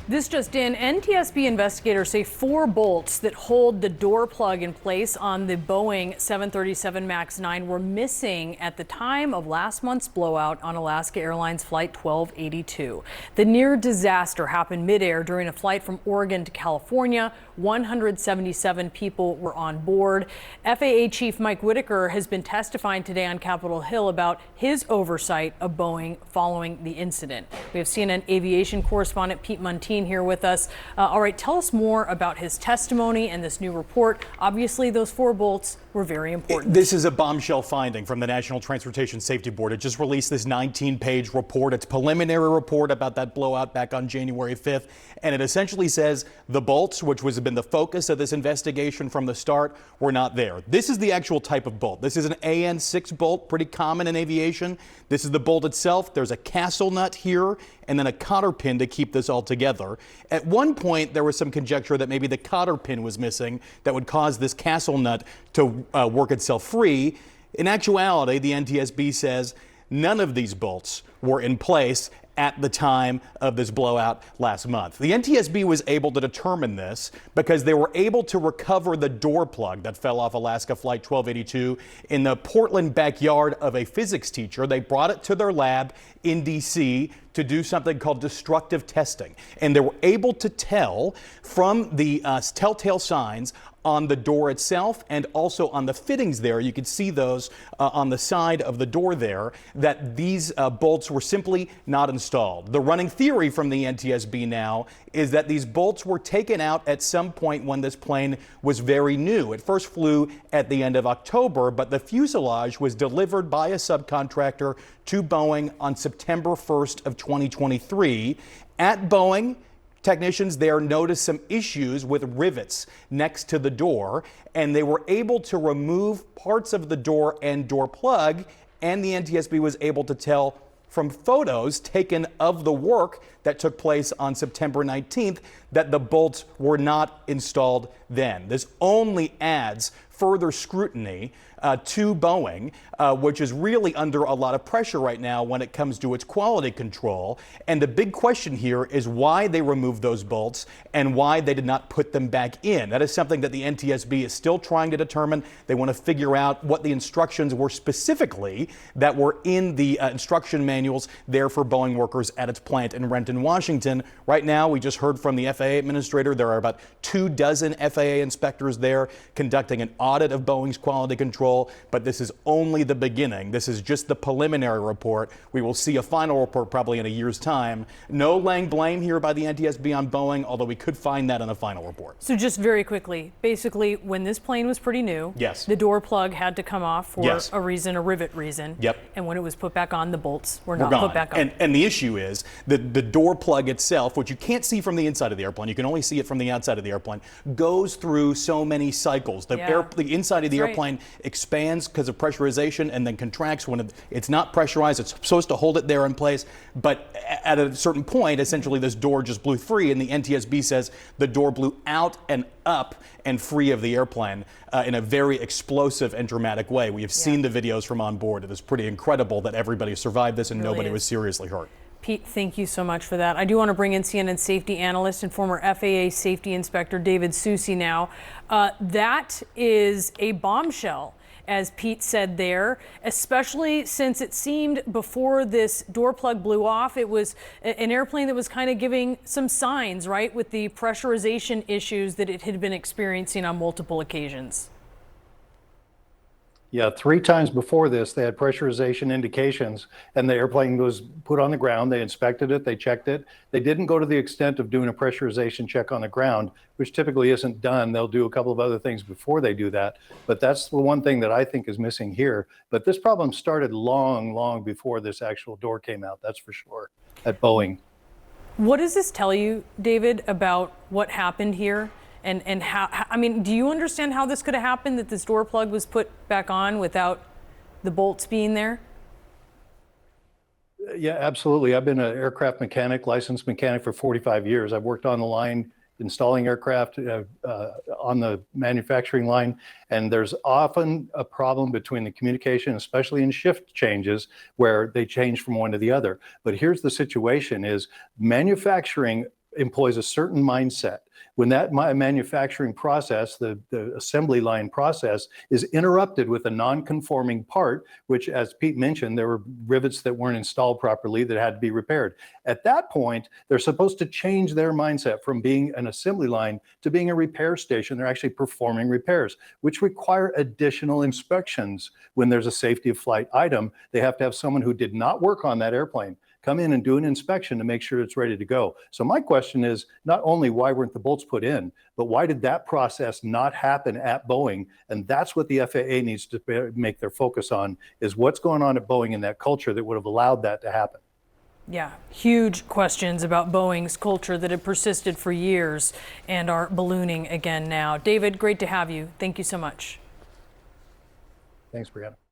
This just in, NTSB investigators say 4 bolts that hold the door plug in place on the Boeing 737 MAX 9 were missing at the time of last month's blowout on Alaska Airlines Flight 1282. The near disaster happened midair during a flight from Oregon to California. 177 people were on board. FAA Chief Mike Whitaker has been testifying today on Capitol Hill about his oversight of Boeing following the incident. We have CNN aviation correspondent Pete Muntean here with us. All right, tell us more about his testimony and this new report. Obviously, those 4 bolts were very important. This is a bombshell finding from the National Transportation Safety Board. It just released this 19-page report. It's a preliminary report about that blowout back on January 5th. And it essentially says the bolts, which has been the focus of this investigation from the start, were not there. This is the actual type of bolt. This is an AN6 bolt, pretty common in aviation. This is the bolt itself. There's a castle nut here and then a cotter pin to keep this all together. At one point, there was some conjecture that maybe the cotter pin was missing that would cause this castle nut to work itself free. In actuality, the NTSB says none of these bolts were in place at the time of this blowout last month. The NTSB was able to determine this because they were able to recover the door plug that fell off Alaska Flight 1282 in the Portland backyard of a physics teacher. They brought it to their lab in DC to do something called destructive testing. And they were able to tell from the telltale signs on the door itself and also on the fittings there. You could see those on the side of the door there, that these bolts were simply not installed. The running theory from the NTSB now is that these bolts were taken out at some point when this plane was very new. It first flew at the end of October, but the fuselage was delivered by a subcontractor to Boeing on September 1st of 2023. At Boeing, technicians there noticed some issues with rivets next to the door, and they were able to remove parts of the door and door plug, and the NTSB was able to tell from photos taken of the work that took place on September 19th that the bolts were not installed then. This only adds further scrutiny to Boeing, which is really under a lot of pressure right now when it comes to its quality control. And the big question here is why they removed those bolts and why they did not put them back in. That is something that the NTSB is still trying to determine. They want to figure out what the instructions were specifically that were in the instruction manuals there for Boeing workers at its plant in Renton, Washington. Right now, we just heard from the FAA administrator. There are about 24 FAA inspectors there conducting an audit of Boeing's quality control. But this is only the beginning. This is just the preliminary report. We will see a final report probably in a year's time. No laying blame here by the NTSB on Boeing, although we could find that in a final report. So just very quickly, basically, when this plane was pretty new, yes, the door plug had to come off for yes, a reason, a rivet reason. Yep. And when it was put back on, the bolts were not gone. put back on. And the issue is the door plug itself, which you can't see from the inside of the airplane, you can only see it from the outside of the airplane, goes through so many cycles. The inside of the airplane expands because of pressurization and then contracts when it's not pressurized. It's supposed to hold it there in place, but at a certain point, essentially this door just blew free, and the NTSB says the door blew out and up and free of the airplane in a very explosive and dramatic way. We have seen the videos from on board. It is pretty incredible that everybody survived this and nobody was seriously hurt. Pete, thank you so much for that. I do want to bring in CNN safety analyst and former FAA safety inspector David Susi now. That is a bombshell, as Pete said there, especially since it seemed before this door plug blew off, it was an airplane that was kind of giving some signs, right, with the pressurization issues that it had been experiencing on multiple occasions. Yeah, 3 times before this, they had pressurization indications, and the airplane was put on the ground. They inspected it, they checked it. They didn't go to the extent of doing a pressurization check on the ground, which typically isn't done. They'll do a couple of other things before they do that. But that's the one thing that I think is missing here. But this problem started long, long before this actual door came out, that's for sure, at Boeing. What does this tell you, David, about what happened here? And how, I mean, do you understand how this could have happened, that this door plug was put back on without the bolts being there? Yeah, absolutely. I've been an aircraft mechanic, licensed mechanic for 45 years. I've worked on the line, installing aircraft on the manufacturing line. And there's often a problem between the communication, especially in shift changes where they change from one to the other. But here's the situation is manufacturing employs a certain mindset. When that manufacturing process, the assembly line process, is interrupted with a non-conforming part, which, as Pete mentioned, there were rivets that weren't installed properly that had to be repaired. At that point, they're supposed to change their mindset from being an assembly line to being a repair station. They're actually performing repairs, which require additional inspections. When there's a safety of flight item, they have to have someone who did not work on that airplane come in and do an inspection to make sure it's ready to go. So my question is not only why weren't the bolts put in, but why did that process not happen at Boeing? And that's what the FAA needs to make their focus on, is what's going on at Boeing in that culture that would have allowed that to happen. Yeah, huge questions about Boeing's culture that have persisted for years and are ballooning again now. David, great to have you. Thank you so much. Thanks, Brianna.